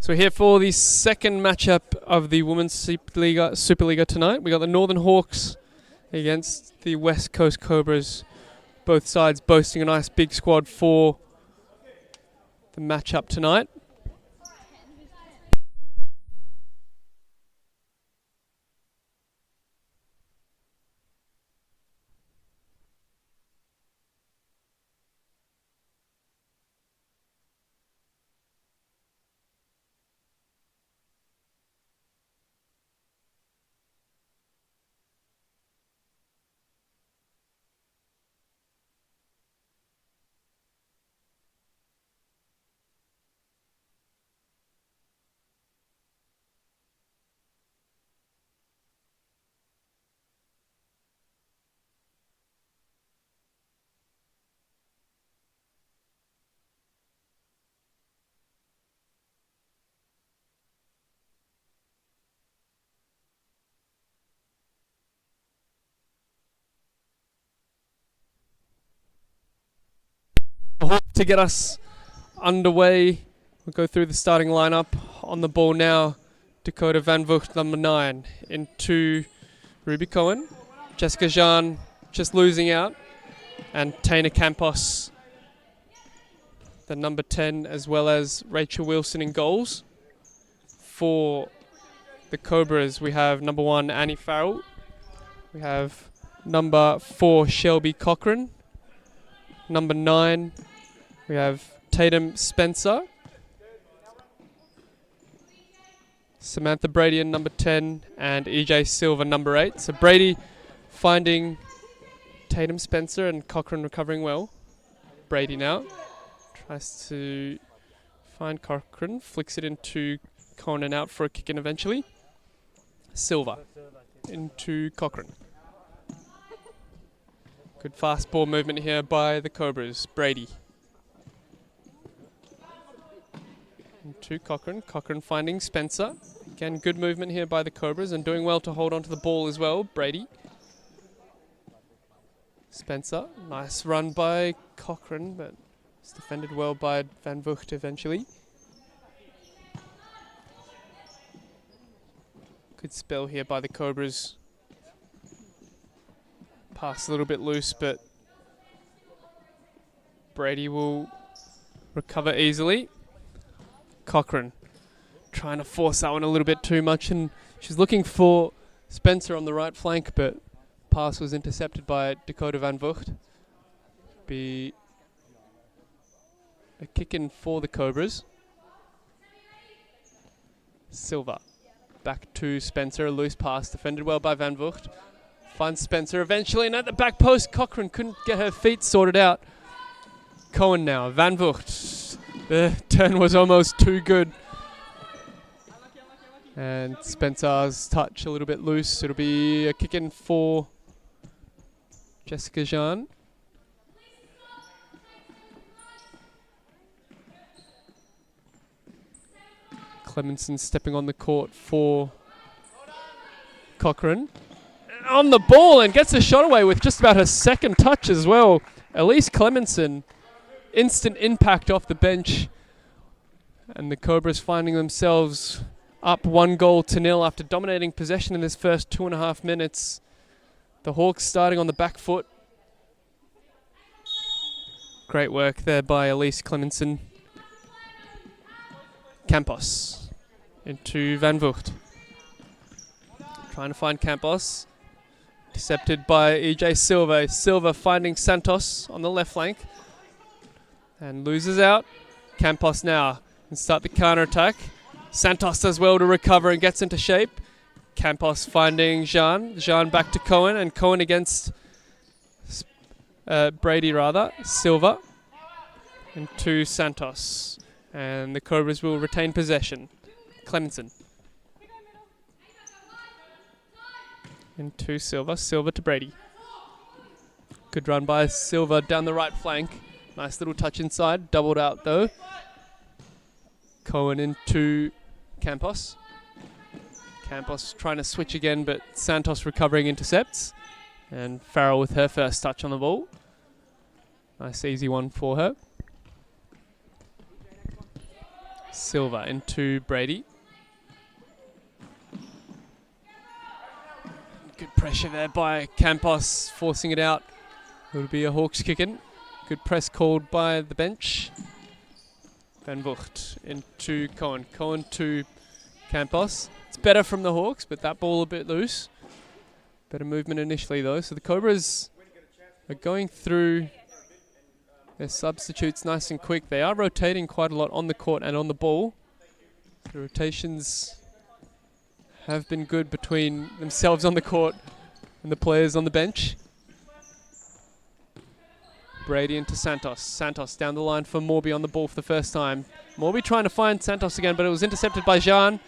So we're here for the second matchup of the Women's Supa-Liga tonight. We got the Northern Hawks against the West Coast Cobras. Both sides boasting a nice big squad for the matchup tonight. To get us underway, we'll go through the starting lineup. On the ball now, Dakota Van Vugt, number 9, into Ruby Cohen, Jessica Jean just losing out, and Taina Campos, the number 10, as well as Rachel Wilson in goals. For the Cobras, we have number 1, Annie Farrell. We have number 4, Shelby Cochran. Number 9, we have Tatum Spencer, Samantha Brady in number 10, and EJ Silva number 8. So Brady finding Tatum Spencer and Cochran recovering well. Brady now tries to find Cochran, flicks it into Cohen and out for a kick in eventually. Silva into Cochran. Good fast ball movement here by the Cobras. Brady. To Cochran. Cochran finding Spencer. Again, good movement here by the Cobras and doing well to hold on to the ball as well. Brady. Spencer. Nice run by Cochran, but it's defended well by Van Vugt eventually. Good spell here by the Cobras. Pass a little bit loose, but Brady will recover easily. Cochran trying to force that one a little bit too much, and she's looking for Spencer on the right flank, but pass was intercepted by Dakota Van Vugt. Be a kick in for the Cobras. Silva back to Spencer, a loose pass defended well by Van Vugt. Finds Spencer eventually, and at the back post, Cochran couldn't get her feet sorted out. Cohen now, Van Vugt. The turn was almost too good. And Spencer's touch a little bit loose. It'll be a kick in for Jessica Jean. Clemenson stepping on the court for Cochran. On the ball and gets a shot away with just about her second touch as well. Elise Clemenson, instant impact off the bench. And the Cobras finding themselves up 1-0 after dominating possession in this first 2.5 minutes. The Hawks starting on the back foot. Great work there by Elise Clemenson. Campos into Van Vugt. Trying to find Campos. Intercepted by EJ Silva. Silva finding Santos on the left flank. And loses out. Campos now can start the counter-attack. Santos does well to recover and gets into shape. Campos finding Jean. Jean back to Cohen, and Cohen against Brady rather. Silva into Santos. And the Cobras will retain possession. Clemenson. Into Silva. Silva to Brady. Good run by Silva down the right flank. Nice little touch inside. Doubled out though. Cohen into Campos. Campos trying to switch again, but Santos recovering intercepts. And Farrell with her first touch on the ball. Nice easy one for her. Silva into Brady. Good pressure there by Campos, forcing it out. It'll be a Hawks kick-in. Good press called by the bench. Van Vught into Cohen. Cohen to Campos. It's better from the Hawks, but that ball a bit loose. Better movement initially though. So the Cobras are going through their substitutes nice and quick. They are rotating quite a lot on the court and on the ball. The rotations have been good between themselves on the court and the players on the bench. Brady into Santos. Santos down the line for Morby on the ball for the first time. Morby trying to find Santos again, but it was intercepted by Jean.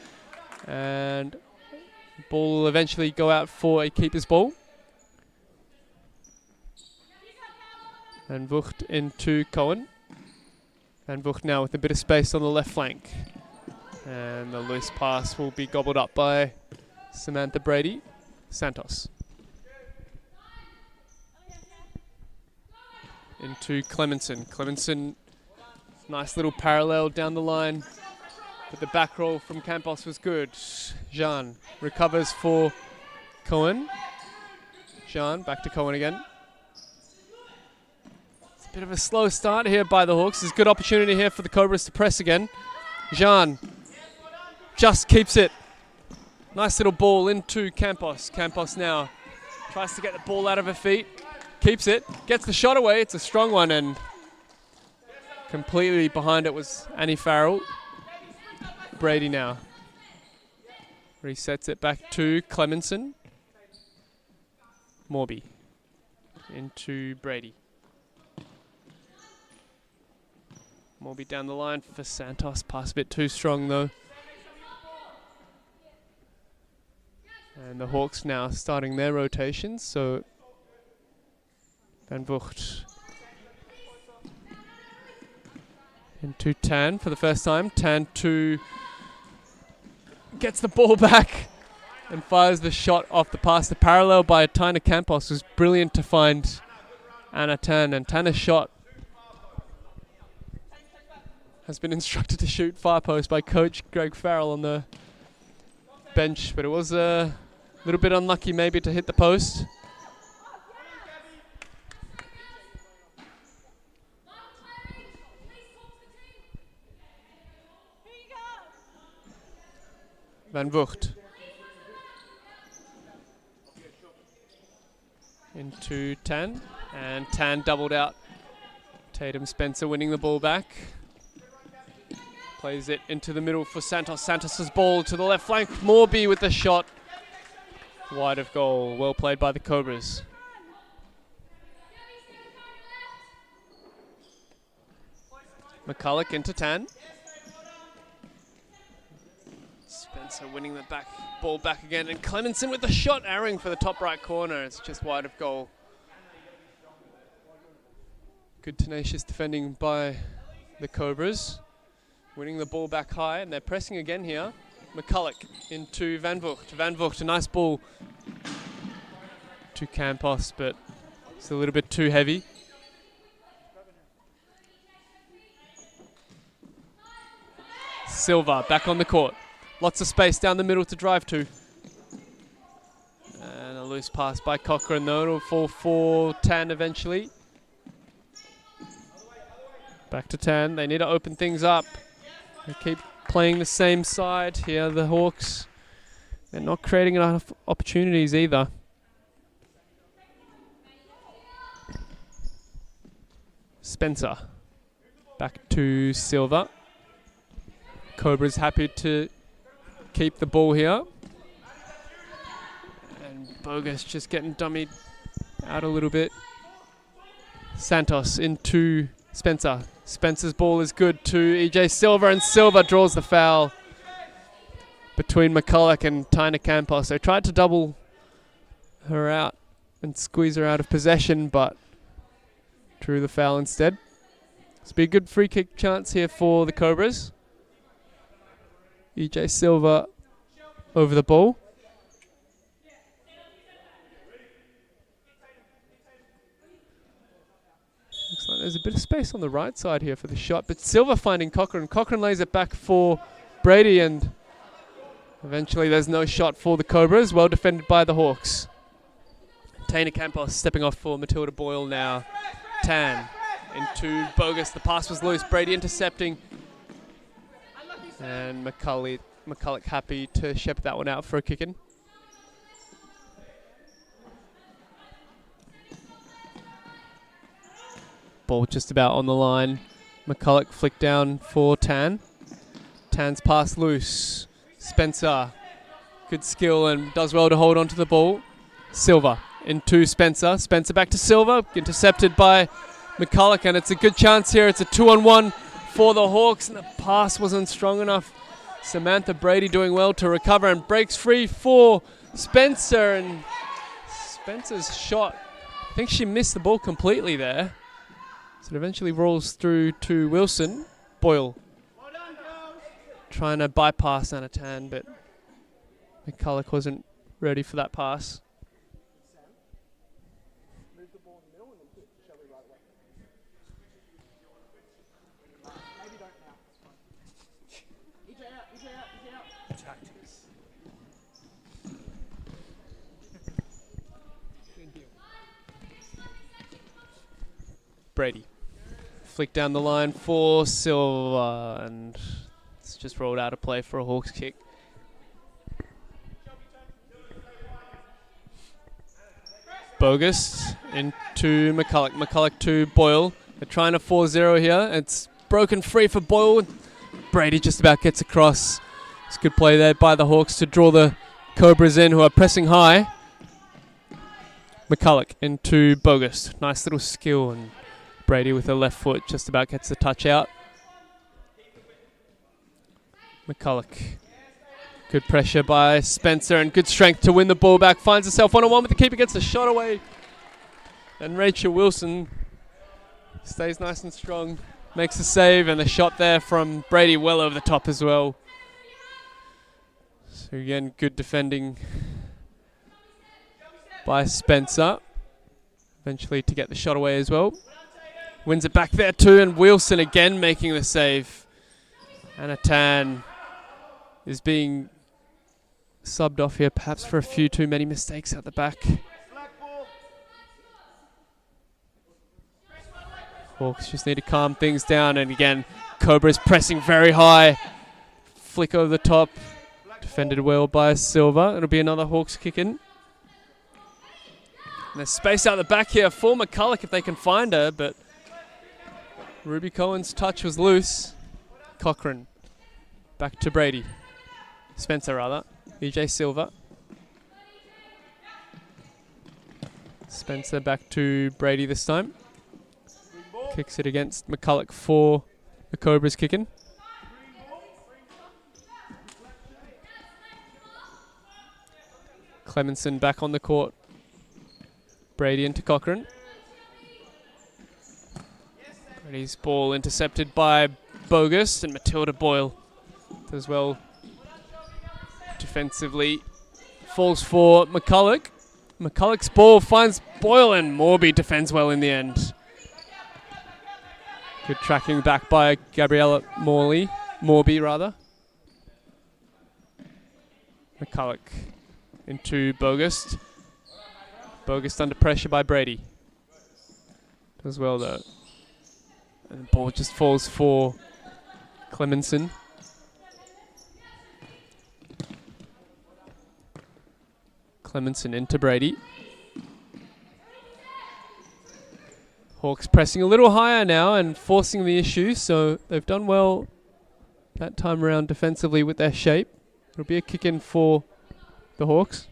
And the ball will eventually go out for a keeper's ball. Van Vught into Cohen. Van Vught now with a bit of space on the left flank. And the loose pass will be gobbled up by Samantha Brady. Santos. Into Clemenson. Clemenson, nice little parallel down the line. But the back roll from Campos was good. Jean recovers for Cohen. Jean back to Cohen again. It's a bit of a slow start here by the Hawks. There's a good opportunity here for the Cobras to press again. Jean just keeps it. Nice little ball into Campos. Campos now tries to get the ball out of her feet. Keeps it, gets the shot away. It's a strong one, and completely behind it was Annie Farrell. Brady now resets it back to Clemenson. Morby into Brady. Morby down the line for Santos. Pass a bit too strong though. And the Hawks now starting their rotations, so Van Vught into Tan for the first time. Tan gets the ball back and fires the shot off the pass. The parallel by Tina Campos was brilliant to find Anna Tan, and Tan's shot has been instructed to shoot far post by coach Greg Farrell on the bench, but it was a little bit unlucky maybe to hit the post. Van Vught into Tan, and Tan doubled out. Tatum Spencer winning the ball back. Plays it into the middle for Santos. Santos's ball to the left flank. Morby with the shot. Wide of goal. Well played by the Cobras. McCulloch into Tan. Spencer winning the ball back again, and Clemenson with the shot, arrowing for the top right corner. It's just wide of goal. Good tenacious defending by the Cobras. Winning the ball back high, and they're pressing again here. McCulloch into Van Vught. Van Vught, a nice ball to Campos, but it's a little bit too heavy. Silva back on the court. Lots of space down the middle to drive to. And a loose pass by Cochrane though. It'll fall for Tan eventually. Back to Tan. They need to open things up. They keep playing the same side here, the Hawks. They're not creating enough opportunities either. Spencer. Back to Silva. Cobra's happy to keep the ball here. And Bogus just getting dummied out a little bit. Santos into Spencer. Spencer's ball is good to EJ Silva, and Silva draws the foul between McCulloch and Tina Campos. They tried to double her out and squeeze her out of possession, but drew the foul instead. This will be a good free kick chance here for the Cobras. EJ Silva over the ball. Looks like there's a bit of space on the right side here for the shot, but Silva finding Cochrane. Cochrane lays it back for Brady, and eventually there's no shot for the Cobras. Well defended by the Hawks. Taina Campos stepping off for Matilda Boyle now. Tan into Bogus. The pass was loose. Brady intercepting. And McCulloch happy to shepherd that one out for a kick-in. Ball just about on the line. McCulloch flicked down for Tan. Tan's pass loose. Spencer, good skill and does well to hold on to the ball. Silva into Spencer. Spencer back to Silva. Intercepted by McCulloch, and it's a good chance here. It's a 2-on-1 for the Hawks, and the pass wasn't strong enough. Samantha Brady doing well to recover and breaks free for Spencer, and Spencer's shot, I think she missed the ball completely there. So it eventually rolls through to Wilson. Boyle trying to bypass Anatan, but McCulloch wasn't ready for that pass. Brady flick down the line for Silva, and it's just rolled out of play for a Hawks kick. Bogus into McCulloch. McCulloch to Boyle. They're trying to 4-0 here. It's broken free for Boyle. Brady just about gets across. It's a good play there by the Hawks to draw the Cobras in, who are pressing high. McCulloch into Bogus. Nice little skill, and Brady with her left foot just about gets the touch out. McCulloch. Good pressure by Spencer and good strength to win the ball back. Finds herself 1-on-1 with the keeper, gets a shot away. And Rachel Wilson stays nice and strong. Makes a save, and the shot there from Brady well over the top as well. So again, good defending by Spencer. Eventually to get the shot away as well. Wins it back there too, and Wilson again making the save. Anatan is being subbed off here, perhaps for a few too many mistakes at the back. Hawks just need to calm things down, and again, Cobras pressing very high. Flick over the top. Defended well by Silva. It'll be another Hawks kick in. And there's space out the back here for McCulloch if they can find her, but Ruby Cohen's touch was loose. Cochrane. Back to Brady. Spencer, rather. EJ Silva. Spencer back to Brady this time. Kicks it against McCulloch for the Cobras kicking. Clemenson back on the court. Brady into Cochrane. Brady's ball intercepted by Bogus, and Matilda Boyle does well defensively. Falls for McCulloch. McCulloch's ball finds Boyle, and Morby defends well in the end. Good tracking back by Gabriella Morby rather. McCulloch into Bogus. Bogus under pressure by Brady. Does well though. And the ball just falls for Clemenson. Clemenson into Brady. Hawks pressing a little higher now and forcing the issue, so they've done well that time around defensively with their shape. It'll be a kick in for the Hawks.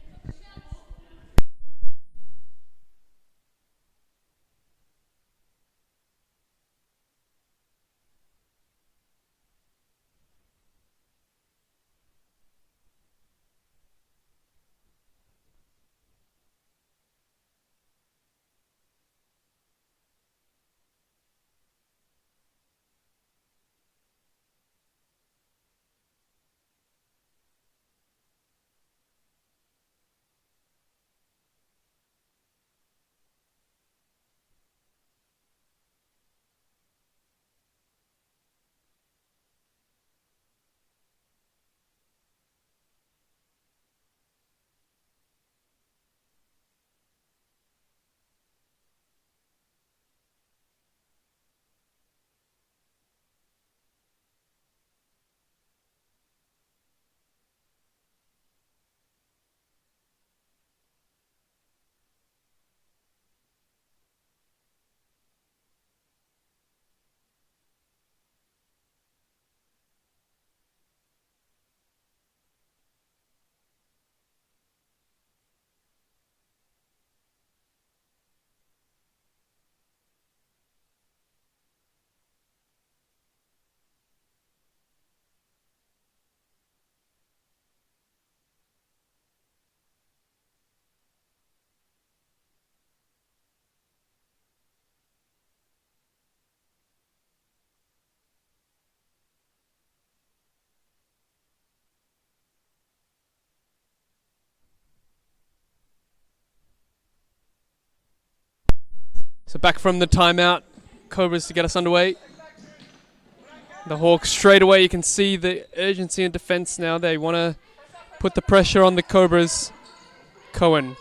So back from the timeout, Cobras to get us underway. The Hawks straight away, you can see the urgency in defense now. They want to put the pressure on the Cobras. Cohen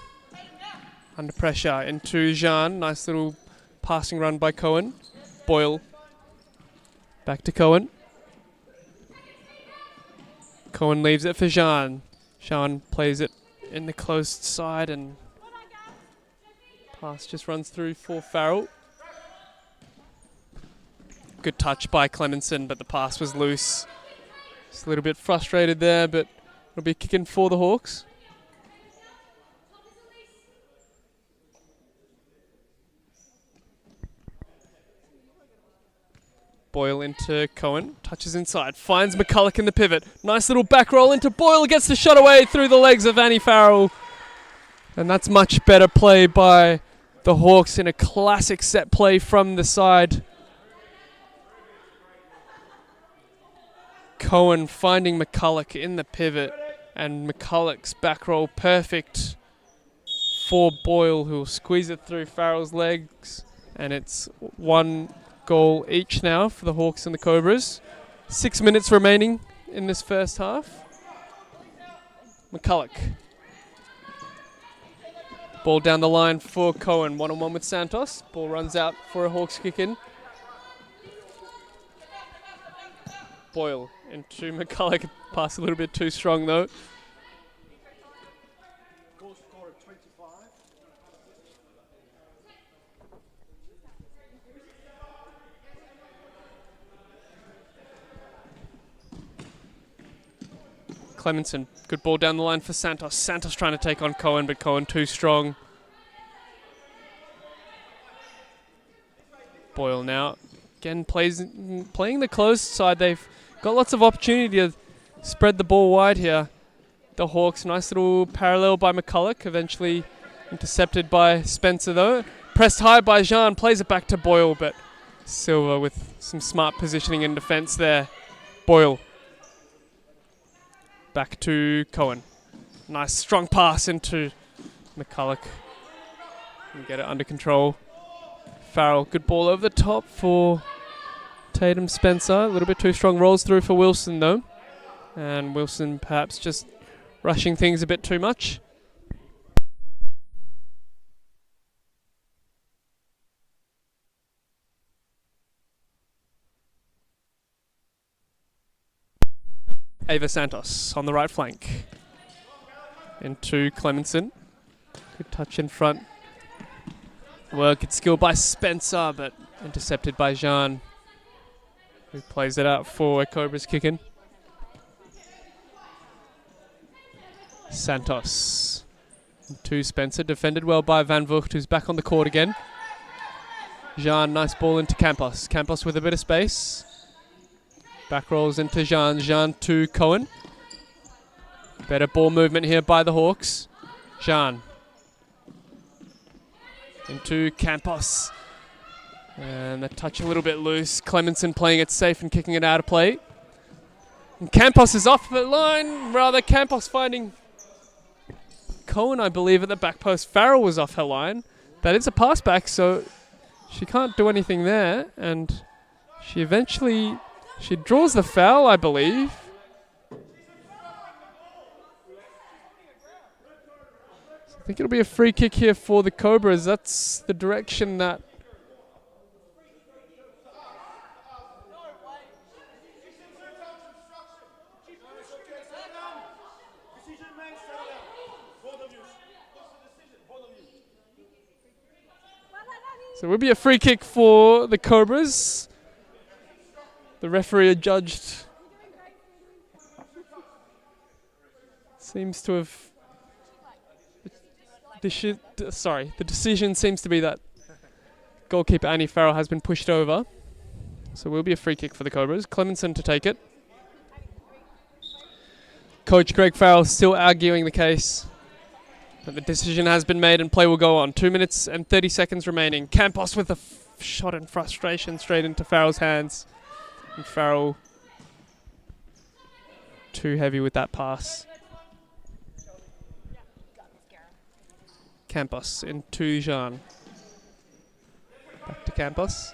under pressure into Jean. Nice little passing run by Cohen. Boyle. Back to Cohen. Cohen leaves it for Jean. Jean plays it in the closed side and pass just runs through for Farrell. Good touch by Clemenson, but the pass was loose. Just a little bit frustrated there, but it'll be a kick in for the Hawks. Boyle into Cohen, touches inside, finds McCulloch in the pivot. Nice little back roll into Boyle, gets the shot away through the legs of Annie Farrell. And that's much better play by the Hawks in a classic set play from the side. Cohen finding McCulloch in the pivot, and McCulloch's back roll perfect for Boyle, who will squeeze it through Farrell's legs. And it's 1 goal each now for the Hawks and the Cobras. 6 minutes remaining in this first half. McCulloch. Ball down the line for Cohen. 1-on-1 with Santos. Ball runs out for a Hawks kick in. Boyle into McCulloch. Pass a little bit too strong though. Clemenson, good ball down the line for Santos. Santos trying to take on Cohen, but Cohen too strong. Boyle now, again playing the closed side. They've got lots of opportunity to spread the ball wide here. The Hawks, nice little parallel by McCulloch, eventually intercepted by Spencer though. Pressed high by Jean, plays it back to Boyle, but Silva with some smart positioning in defence there. Boyle. Back to Cohen. Nice strong pass into McCulloch. And get it under control. Farrell, good ball over the top for Tatum Spencer. A little bit too strong. Rolls through for Wilson though. And Wilson perhaps just rushing things a bit too much. Ava Santos on the right flank. Into Clemenson. Good touch in front. Well, good skill by Spencer, but intercepted by Jean, who plays it out for a Cobras kick in. Santos. To Spencer, defended well by Van Vugt, who's back on the court again. Jean, nice ball into Campos. Campos with a bit of space. Back rolls into Jean. Jean to Cohen. Better ball movement here by the Hawks. Jean. Into Campos. And the touch a little bit loose. Clemenson playing it safe and kicking it out of play. And Campos is off the line. Rather, Campos finding Cohen, I believe, at the back post. Farrell was off her line. That is a pass back, so she can't do anything there. And she eventually... She draws the foul, I believe. So I think it'll be a free kick here for the Cobras. That's the direction that... So it will be a free kick for the Cobras. The referee adjudged, seems to have, the decision seems to be that goalkeeper Annie Farrell has been pushed over. So it will be a free kick for the Cobras. Clemenson to take it. Coach Greg Farrell still arguing the case, but the decision has been made and play will go on. 2 minutes and 30 seconds remaining. Campos with a shot in frustration straight into Farrell's hands. And Farrell too heavy with that pass. Campos into Jean. Campos.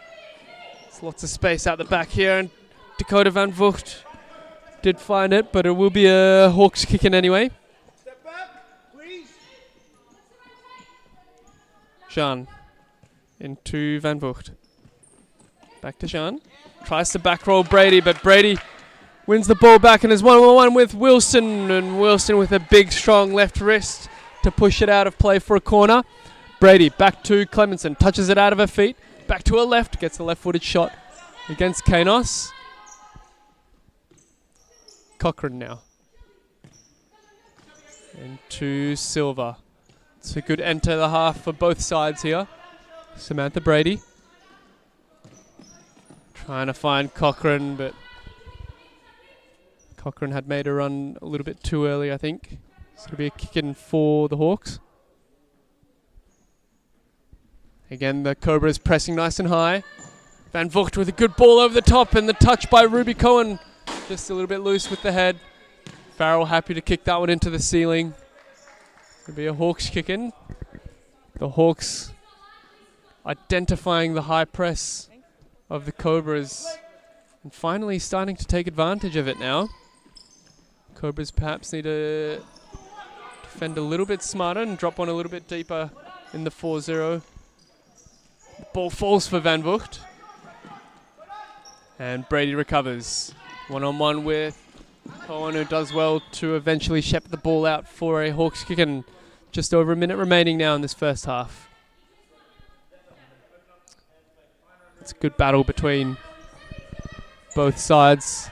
There's lots of space out the back here, and Dakota Van Vught did find it, but it will be a Hawks kick in anyway. Step back, please. Jean into Van Vught. Back to Jean. Tries to back roll Brady, but Brady wins the ball back and is 1-on-1 with Wilson. And Wilson with a big, strong left wrist to push it out of play for a corner. Brady back to Clemenson. Touches it out of her feet. Back to her left. Gets a left-footed shot against Kanos. Cochrane now. Into Silva. It's a good enter the half for both sides here. Samantha Brady. Trying to find Cochrane, but Cochrane had made a run a little bit too early, I think. So it'll be a kick in for the Hawks. Again, the Cobras pressing nice and high. Van Vught with a good ball over the top, and the touch by Ruby Cohen. Just a little bit loose with the head. Farrell happy to kick that one into the ceiling. It'll be a Hawks kick in. The Hawks identifying the high press of the Cobras and finally starting to take advantage of it now. Cobras perhaps need to defend a little bit smarter and drop one a little bit deeper in the 4-0. The ball falls for Van Vught. And Brady recovers. 1-on-1 with Cohen, who does well to eventually shepherd the ball out for a Hawks kick, and just over a minute remaining now in this first half. It's a good battle between both sides.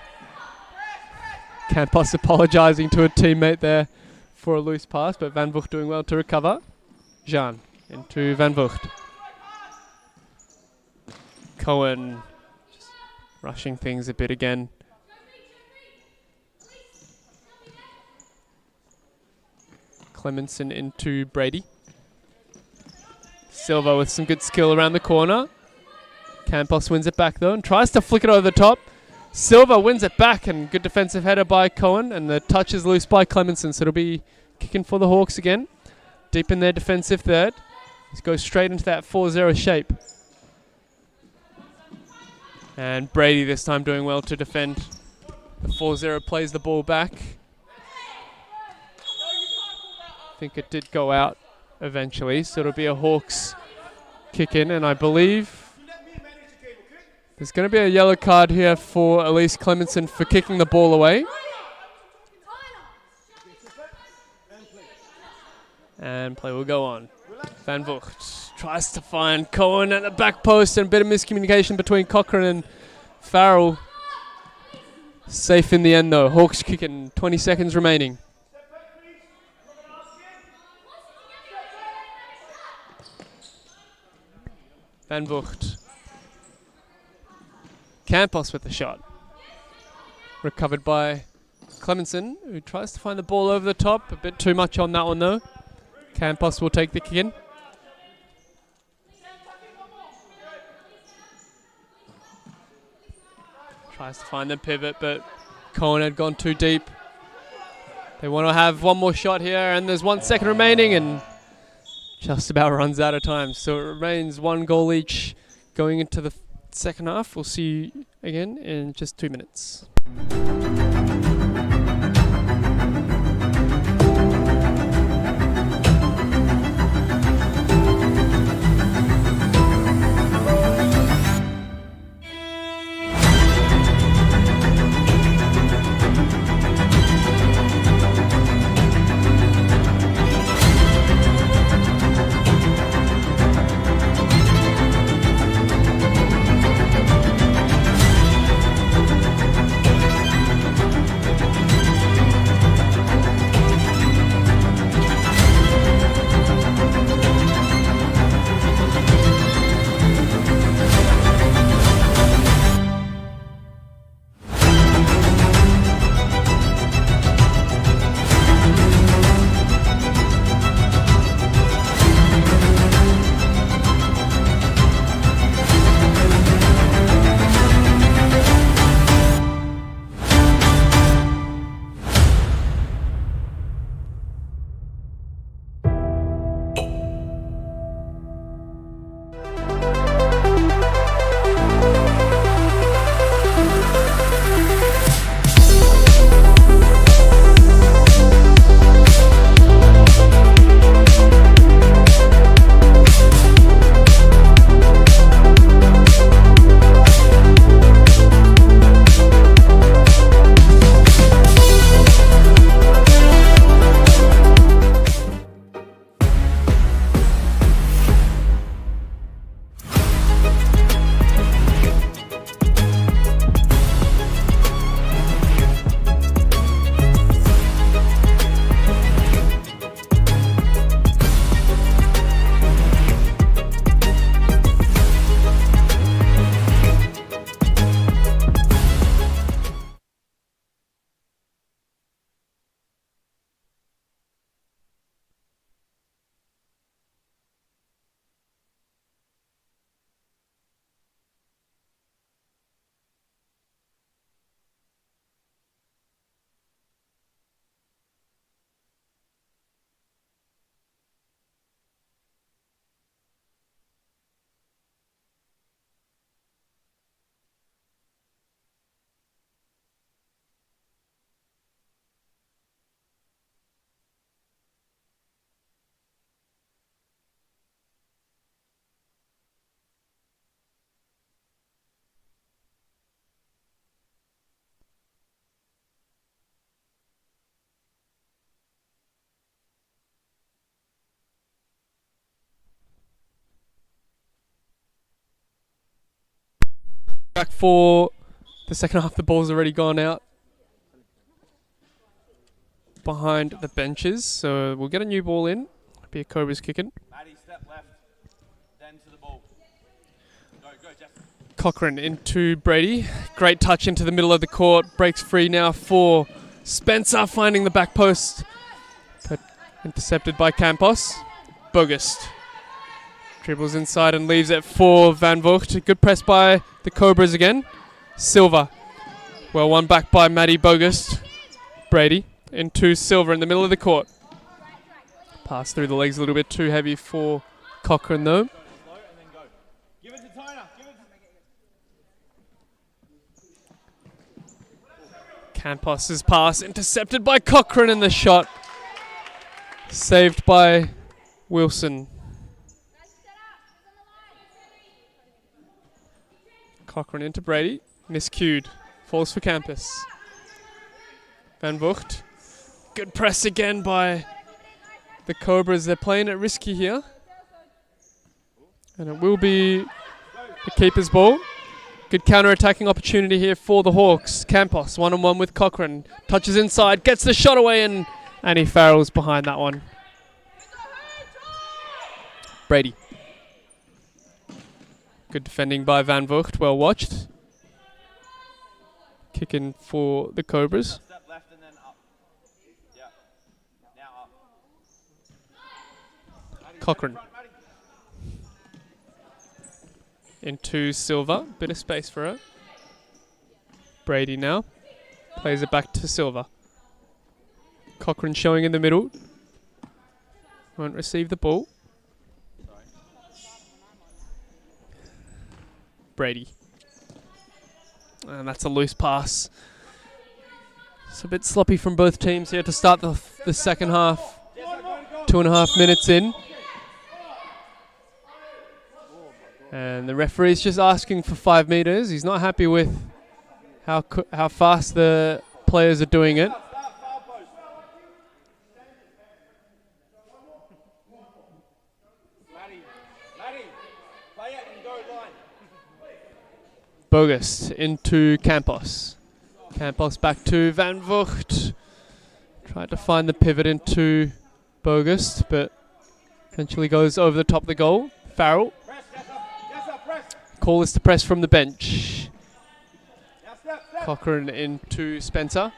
Campos apologising to a teammate there for a loose pass, but Van Vught doing well to recover. Jean into Van Vught. Cohen just rushing things a bit again. Clemenson into Brady. Silva with some good skill around the corner. Campos wins it back though and tries to flick it over the top. Silva wins it back, and good defensive header by Cohen, and the touch is loose by Clemenson, so it'll be kicking for the Hawks again. Deep in their defensive third. Let's go straight into that 4-0 shape. And Brady this time doing well to defend. The 4-0 plays the ball back. I think it did go out eventually, so it'll be a Hawks kick in, and I believe there's going to be a yellow card here for Elise Clemenson for kicking the ball away. And play will go on. Van Vught tries to find Cohen at the back post, and a bit of miscommunication between Cochrane and Farrell. Safe in the end though. Hawks kicking, 20 seconds remaining. Van Vught. Campos with the shot. Recovered by Clemenson, who tries to find the ball over the top. A bit too much on that one though. Campos will take the kick in. Tries to find the pivot, but Cohen had gone too deep. They want to have one more shot here, and there's 1 second remaining, and just about runs out of time. So it remains 1 goal each going into the second half. We'll see you again in just 2 minutes. Back for the second half. The ball's already gone out behind the benches, so we'll get a new ball in. Be a Cobras kicking. Maddie, step left, then to the ball. Go, Jeff. Cochrane into Brady. Great touch into the middle of the court. Breaks free now for Spencer, finding the back post. But intercepted by Campos. Bogust dribbles inside and leaves it for Van Vugt. Good press by the Cobras again. Silva. Well, one back by Matty Bogust. Brady into Silva in the middle of the court. Pass through the legs a little bit too heavy for Cochrane though. Give it to Tyner. Campos's pass intercepted by Cochrane, and the shot saved by Wilson. Cochrane into Brady. Miscued. Falls for Campus. Van Vugt. Good press again by the Cobras. They're playing it risky here. And it will be the keeper's ball. Good counter-attacking opportunity here for the Hawks. Campos, one-on-one with Cochrane. Touches inside, gets the shot away, and Annie Farrell's behind that one. Brady. Good defending by Van Vugt, well watched. Kicking for the Cobras. Step left and then up. Yeah. Now up. Cochrane. Into Silva. Bit of space for her. Brady now. Plays it back to Silva. Cochrane showing in the middle. Won't receive the ball. Brady. And that's a loose pass. It's a bit sloppy from both teams here to start the second half. 2.5 minutes in. And the referee's just asking for 5 meters. He's not happy with how fast the players are doing it. Bogust into Campos. Campos back to Van Vugt. Tried to find the pivot into Bogust, but eventually goes over the top of the goal. Farrell. Call is to press from the bench. Cochrane into Spencer.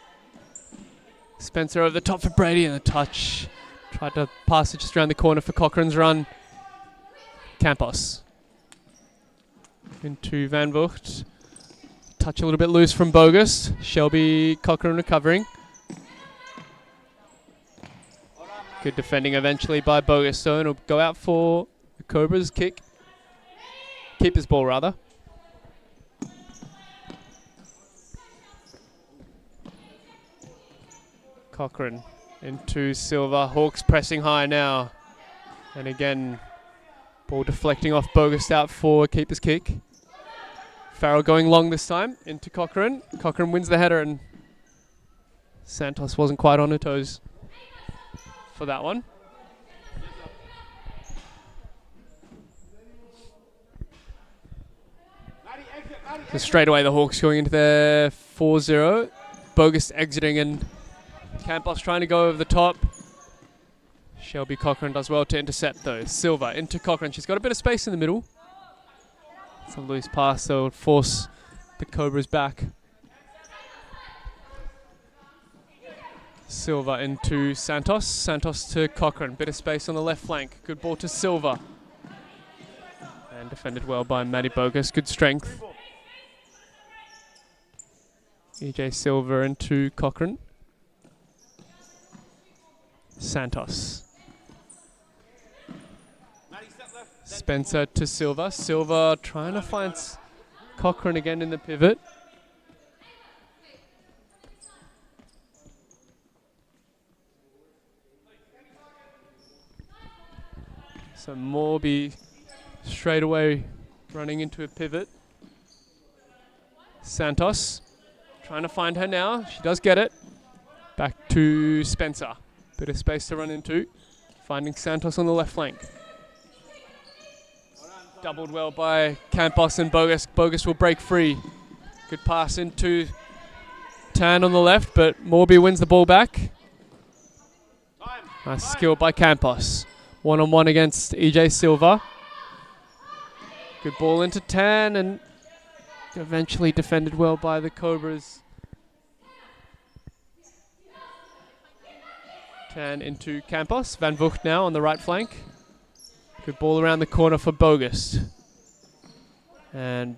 Spencer over the top for Brady, and a touch. Tried to pass it just around the corner for Cochrane's run. Campos. Into Van Vugt. Touch a little bit loose from Bogus. Shelby Cochrane recovering. Good defending eventually by Bogus, so it'll go out for the Cobras kick. Keeper's ball rather. Cochrane into Silva. Hawks pressing high now. And again, ball deflecting off Bogus out for keeper's kick. Farrell going long this time into Cochrane. Cochrane wins the header, and Santos wasn't quite on her toes for that one. So straight away the Hawks going into their 4-0. Bogus exiting, and Campos trying to go over the top. Shelby Cochrane does well to intercept though. Silva into Cochrane. She's got a bit of space in the middle. It's a loose pass, so it'll force the Cobras back. Silva into Santos. Santos to Cochrane. Bit of space on the left flank. Good ball to Silva. And defended well by Matty Bogus. Good strength. EJ Silva into Cochrane. Santos. Spencer to Silva. Silva trying to find Cochrane again in the pivot. So Morby straight away running into a pivot. Santos trying to find her now. She does get it. Back to Spencer. Bit of space to run into. Finding Santos on the left flank. Doubled well by Campos and Bogus. Bogus will break free. Good pass into Tan on the left, but Morby wins the ball back. Nice skill by Campos. 1-on-1 against EJ Silva. Good ball into Tan and eventually defended well by the Cobras. Tan into Campos. Van Vugt now on the right flank. Good ball around the corner for Bogus. And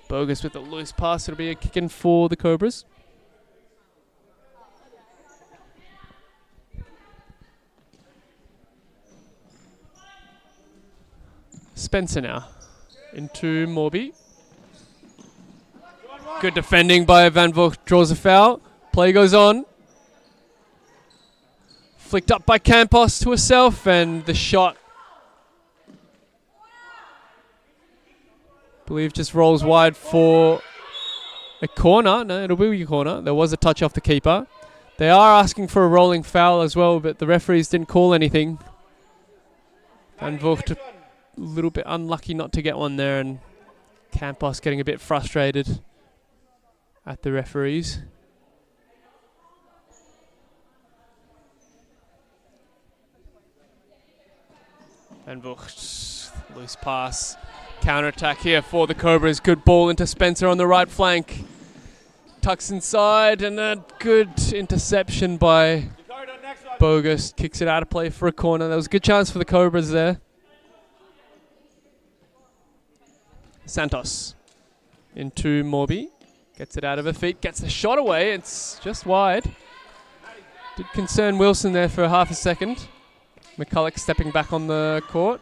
Bogus with a loose pass. It'll be a kick in for the Cobras. Spencer now into Morby. Good defending by Van Vugt. Draws a foul. Play goes on. Flicked up by Campos to herself, and the shot, I believe, just rolls wide for a corner. No, it'll be a corner. There was a touch off the keeper. They are asking for a rolling foul as well, but the referees didn't call anything. Van Vugt a little bit unlucky not to get one there, and Campos getting a bit frustrated at the referees. Van Vugt, loose pass. Counter-attack here for the Cobras. Good ball into Spencer on the right flank. Tucks inside, and a good interception by Bogus. Kicks it out of play for a corner. There was a good chance for the Cobras there. Santos into Morby. Gets it out of her feet. Gets the shot away. It's just wide. Did concern Wilson there for half a second. McCulloch stepping back on the court.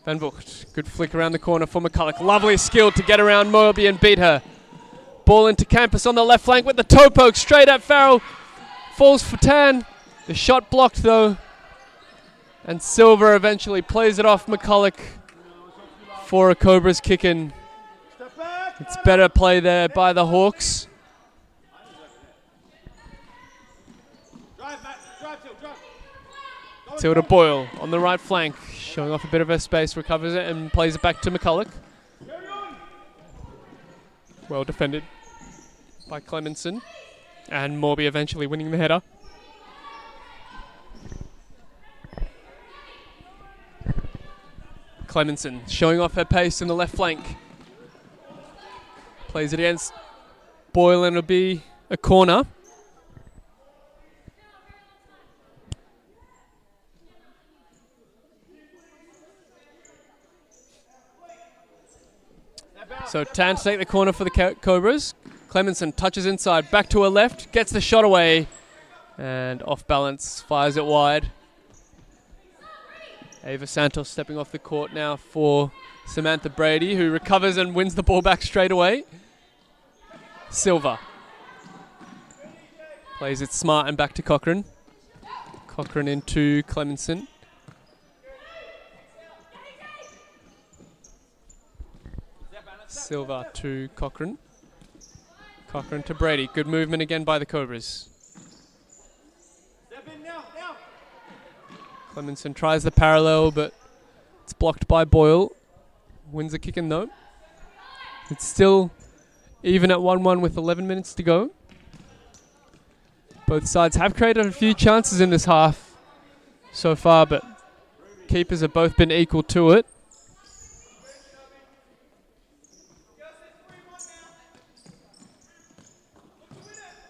Van Vugt, good flick around the corner for McCulloch. Lovely skill to get around Morby and beat her. Ball into Campos on the left flank with the toe poke straight at Farrell. Falls for Tan. The shot blocked though. And Silver eventually plays it off McCulloch for a Cobras kick in. It's better play there by the Hawks. Tilda Boyle on the right flank, showing off a bit of her space, recovers it and plays it back to McCulloch. Well defended by Clemenson, and Morby eventually winning the header. Clemenson showing off her pace in the left flank. Plays it against Boyle and it'll be a corner. So Tan to take the corner for the Cobras. Clemenson touches inside, back to her left, gets the shot away, and off balance, fires it wide. Ava Santos stepping off the court now for Samantha Brady, who recovers and wins the ball back straight away. Silva plays it smart and back to Cochran. Cochran into Clemenson. Silva to Cochran. Cochran to Brady. Good movement again by the Cobras. Clemenson tries the parallel, but it's blocked by Boyle. Wins the kick in though. It's still even at 1-1 with 11 minutes to go. Both sides have created a few chances in this half so far, but keepers have both been equal to it.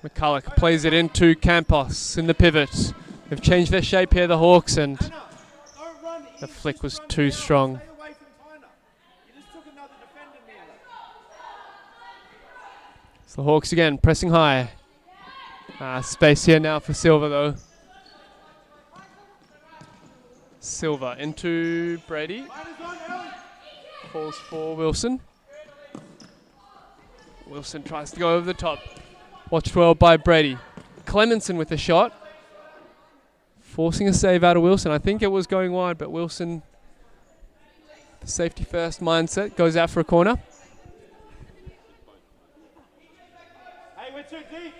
McCulloch plays it into Campos in the pivot. They've changed their shape here, the Hawks, and the flick was too strong. It's the Hawks again, pressing high. Space here now for Silva, though. Silva into Brady. Falls for Wilson. Wilson tries to go over the top. Watched well by Brady. Clemenson with the shot. Forcing a save out of Wilson. I think it was going wide, but Wilson, the safety first mindset, goes out for a corner. Hey, we're too deep.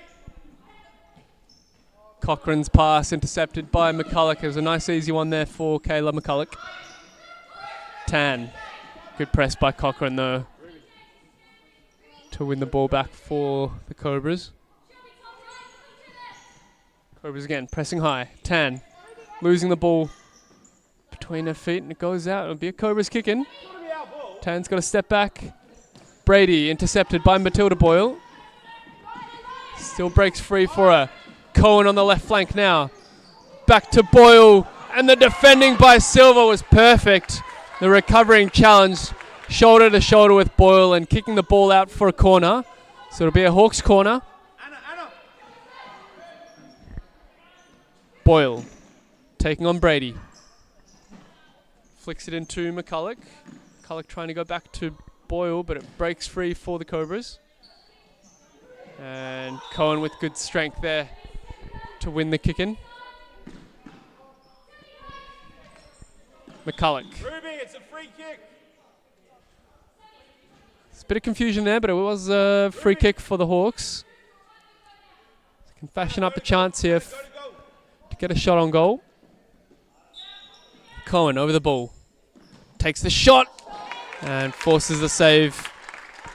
Cochran's pass intercepted by McCulloch. It was a nice easy one there for Kayla McCulloch. Tan Good press by Cochrane though to win the ball back for the Cobras. Cobras again pressing high. Tan losing the ball between her feet and it goes out. It'll be a Cobras kick in. Tan's got to step back. Brady intercepted by Matilda Boyle. Still breaks free for her. Cohen on the left flank now. Back to Boyle. And the defending by Silva was perfect. The recovering challenge shoulder to shoulder with Boyle and kicking the ball out for a corner. So it'll be a Hawks corner. Boyle taking on Brady. Flicks it into McCulloch. McCulloch trying to go back to Boyle, but it breaks free for the Cobras. And Cohen with good strength there to win the kick-in. McCulloch. Ruby, it's a free kick. There's a bit of confusion there, but it was a free kick for the Hawks. Can fashion up a chance here to get a shot on goal. Cohen over the ball. Takes the shot and forces the save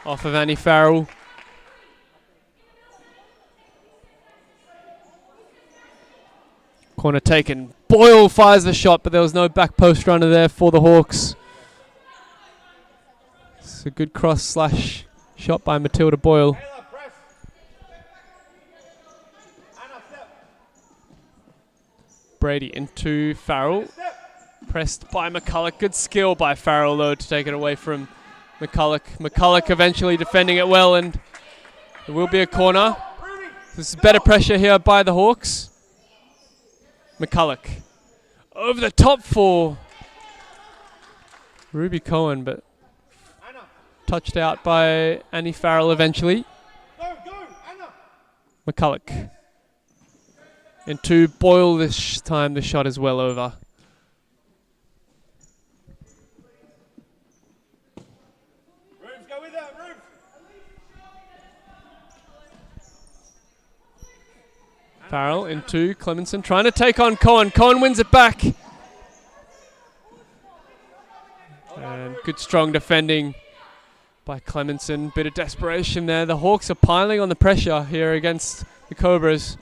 off of Annie Farrell. Corner taken. Boyle fires the shot, but there was no back post runner there for the Hawks. It's a good cross slash shot by Matilda Boyle. Brady into Farrell. Pressed by McCulloch. Good skill by Farrell, though, to take it away from McCulloch. McCulloch eventually defending it well, and there will be a corner. This is better pressure here by the Hawks. McCulloch over the top for Ruby Cohen, but touched out by Annie Farrell eventually. McCulloch into Boyle this time. The shot is well over. Farrell into Clemenson, trying to take on Cohen. Cohen wins it back. And good strong defending by Clemenson. Bit of desperation there. The Hawks are piling on the pressure here against the Cobras.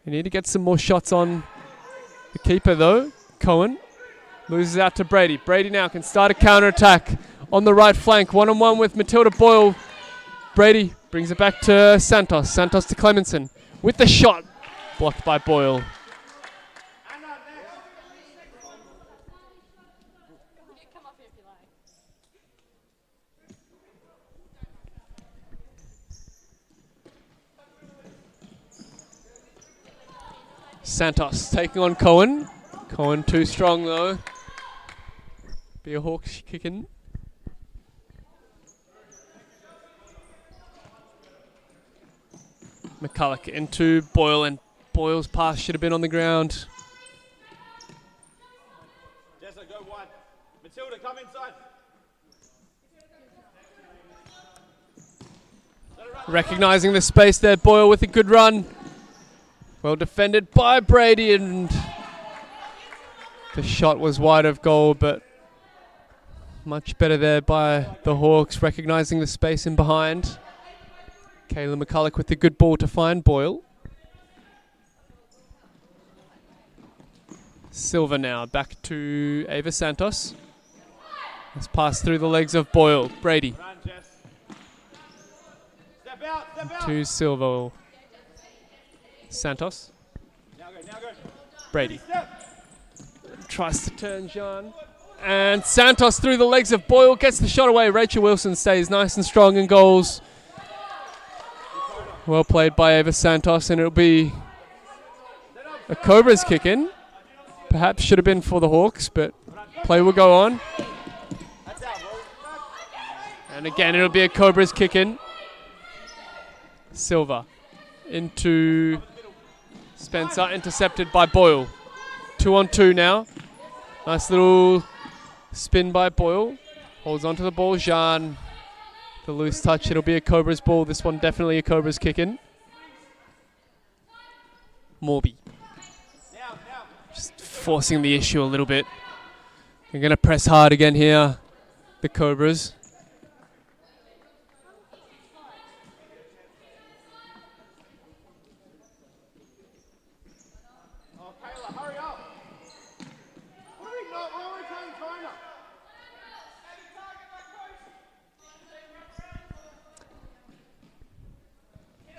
They need to get some more shots on the keeper though. Cohen loses out to Brady. Brady now can start a counter-attack on the right flank. One-on-one with Matilda Boyle. Brady brings it back to Santos. Santos to Clemenson with the shot. Blocked by Boyle. Santos taking on Cohen. Cohen too strong though. Be a Hawks kicking. McCulloch into Boyle, and Boyle's pass should have been on the ground. Jessa, go wide. Matilda, come inside. Recognizing the space there, Boyle with a good run. Well defended by Brady, and the shot was wide of goal, but much better there by the Hawks, recognizing the space in behind. Kayla McCulloch with the good ball to find Boyle. Silva now back to Ava Santos. Let's pass through the legs of Boyle. Brady. Run, Jess. Step out, step out. To Silva. Santos. Now go. Brady. Step. Tries to turn Jean. And Santos through the legs of Boyle. Gets the shot away. Rachel Wilson stays nice and strong in goals. Well played by Ava Santos, and it'll be a Cobras kick in. Perhaps should have been for the Hawks, but play will go on. And again, it'll be a Cobras kick in. Silva into Spencer, intercepted by Boyle. 2-on-2 now. Nice little spin by Boyle. Holds onto the ball. Jean. The loose touch, it'll be a Cobras ball. This one definitely a Cobras kick in. Morby. Just forcing the issue a little bit. They're going to press hard again here, the Cobras.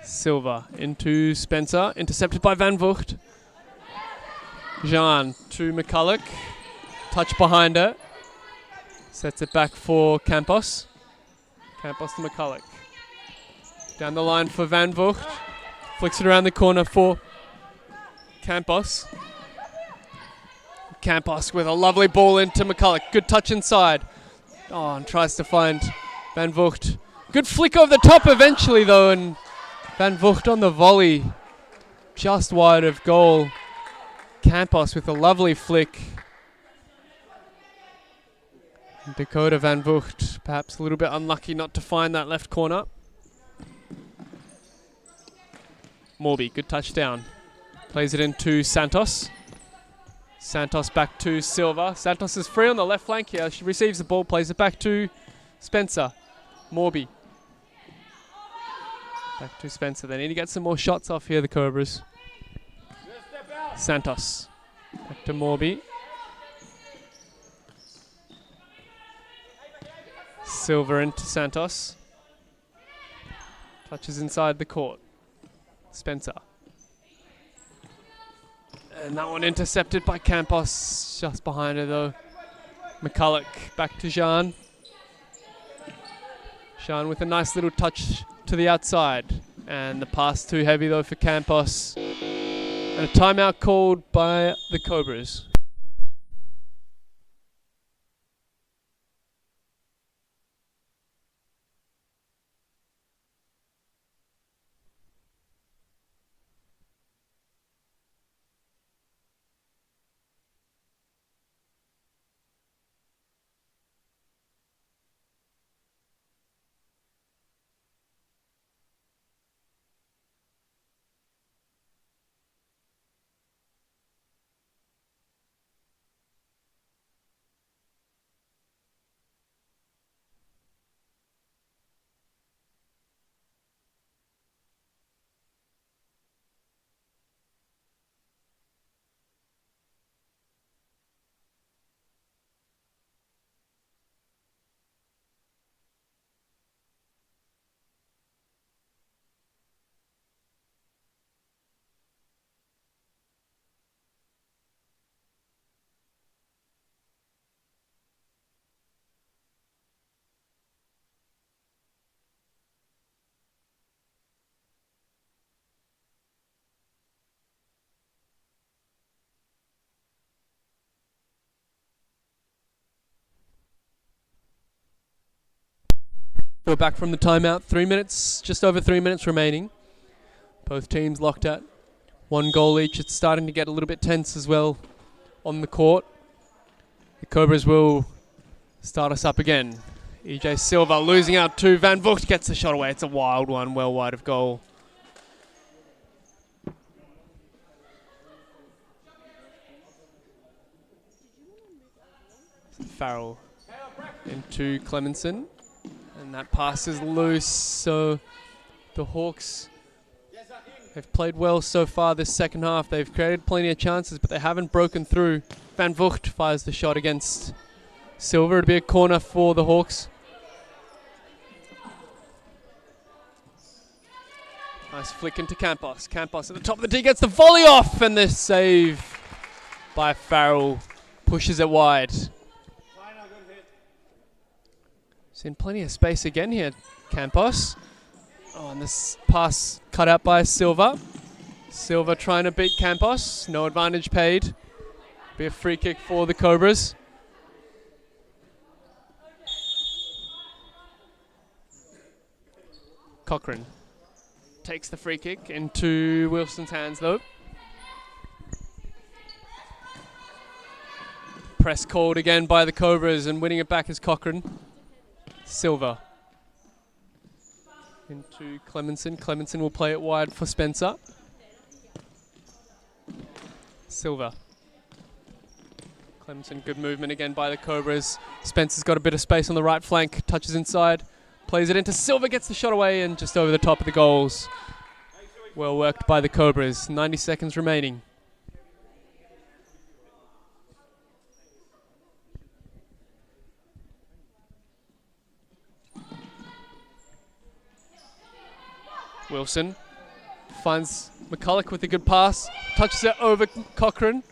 Silva into Spencer, intercepted by Van Vught. Jean to McCulloch, touch behind her. Sets it back for Campos. Campos to McCulloch. Down the line for Van Vught. Flicks it around the corner for Campos. Campos with a lovely ball into McCulloch. Good touch inside. Oh, and tries to find Van Vught. Good flick over the top eventually though, and Van Vught on the volley. Just wide of goal. Campos with a lovely flick. Dakota Van Vught perhaps a little bit unlucky not to find that left corner. Morby, good touchdown. Plays it into Santos. Santos back to Silva. Santos is free on the left flank here. She receives the ball, plays it back to Spencer. Morby. Back to Spencer. They need to get some more shots off here, the Cobras. Santos. Back to Morby. Silva into Santos. Touches inside the court. Spencer. And that one intercepted by Campos. Just behind her though. McCulloch back to Jean. Jean with a nice little touch to the outside. And the pass too heavy though for Campos. And a timeout called by the Cobras. We're back from the timeout. 3 minutes, just over 3 minutes remaining. Both teams locked at 1 goal each. It's starting to get a little bit tense as well on the court. The Cobras will start us up again. EJ Silva losing out to Van Vught, gets the shot away. It's a wild one, well wide of goal. Farrell into Clemenson. And that pass is loose, so the Hawks have played well so far this second half. They've created plenty of chances, but they haven't broken through. Van Vught fires the shot against Silva. It'll be a corner for the Hawks. Nice flick into Campos. Campos at the top of the D gets the volley off, and the save by Farrell pushes it wide. Seen plenty of space again here, Campos. Oh, and this pass cut out by Silva. Silva trying to beat Campos. No advantage paid. Be a free kick for the Cobras. Cochran takes the free kick into Wilson's hands though. Press called again by the Cobras, and winning it back is Cochran. Silva into Clemenson. Clemenson will play it wide for Spencer. Clemson, good movement again by the Cobras. Spencer's got a bit of space on the right flank, touches inside, plays it into Silva, gets the shot away and just over the top of the goals. Well worked by the Cobras. 90 seconds remaining. Wilson finds McCulloch with a good pass, touches it over Cochrane.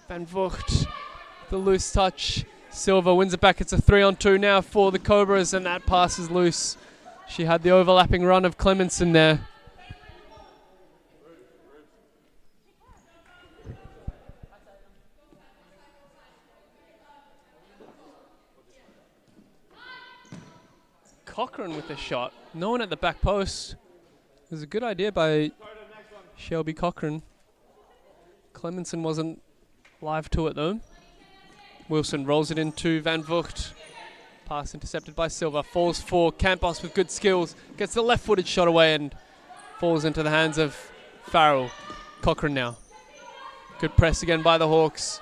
Van Vught, the loose touch. Silva wins it back. It's a 3-on-2 now for the Cobras, and that pass is loose. She had the overlapping run of Clemenson there. Cochrane with the shot. No one at the back post. It was a good idea by Shelby Cochrane. Clemenson wasn't live to it though. Wilson rolls it into Van Vught. Pass intercepted by Silva. Falls for Campos with good skills. Gets the left-footed shot away and falls into the hands of Farrell. Cochrane now. Good press again by the Hawks.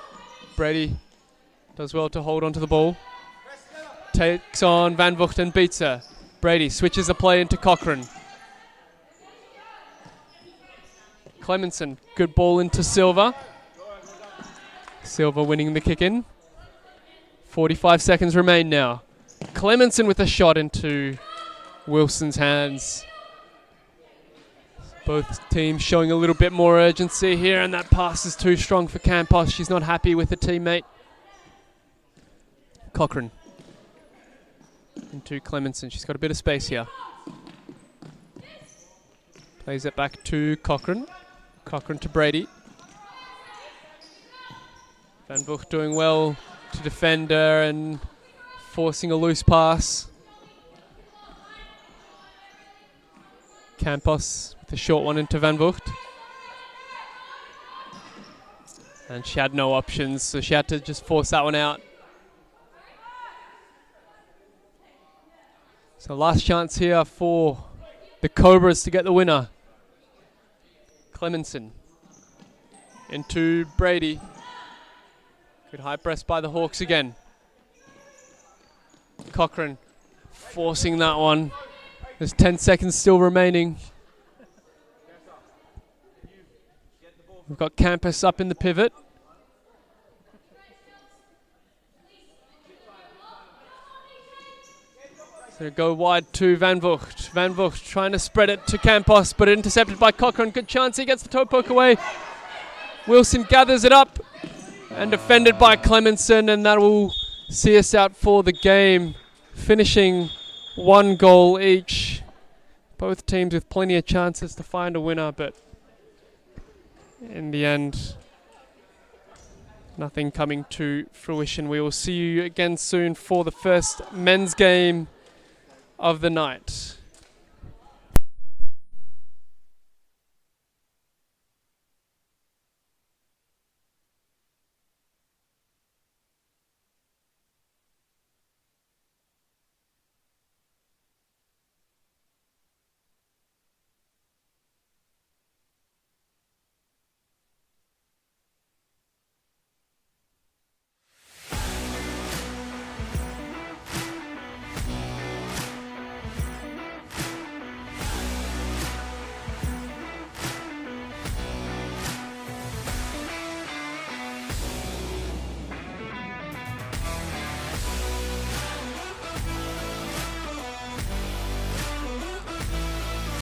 Brady does well to hold onto the ball. Takes on Van Vught and beats her. Brady switches the play into Cochrane. Clemenson, good ball into Silva. Silva winning the kick in. 45 seconds remain now. Clemenson with a shot into Wilson's hands. Both teams showing a little bit more urgency here, and that pass is too strong for Campos. She's not happy with the teammate. Cochrane into Clemenson. She's got a bit of space here. Plays it back to Cochrane. Cochrane to Brady. Van Vught doing well to defend her and forcing a loose pass. Campos with a short one into Van Vught. And she had no options, so she had to just force that one out. So last chance here for the Cobras to get the winner. Clemenson into Brady. Good high press by the Hawks again. Cochrane forcing that one. There's 10 seconds still remaining. We've got Campos up in the pivot. So go wide to Van Vught. Van Vught trying to spread it to Campos, but intercepted by Cochrane. Good chance, he gets the toe poke away. Wilson gathers it up and defended by Clemenson, and that will see us out for the game, finishing 1 goal each. Both teams with plenty of chances to find a winner, but in the end, nothing coming to fruition. We will see you again soon for the first men's game of the night.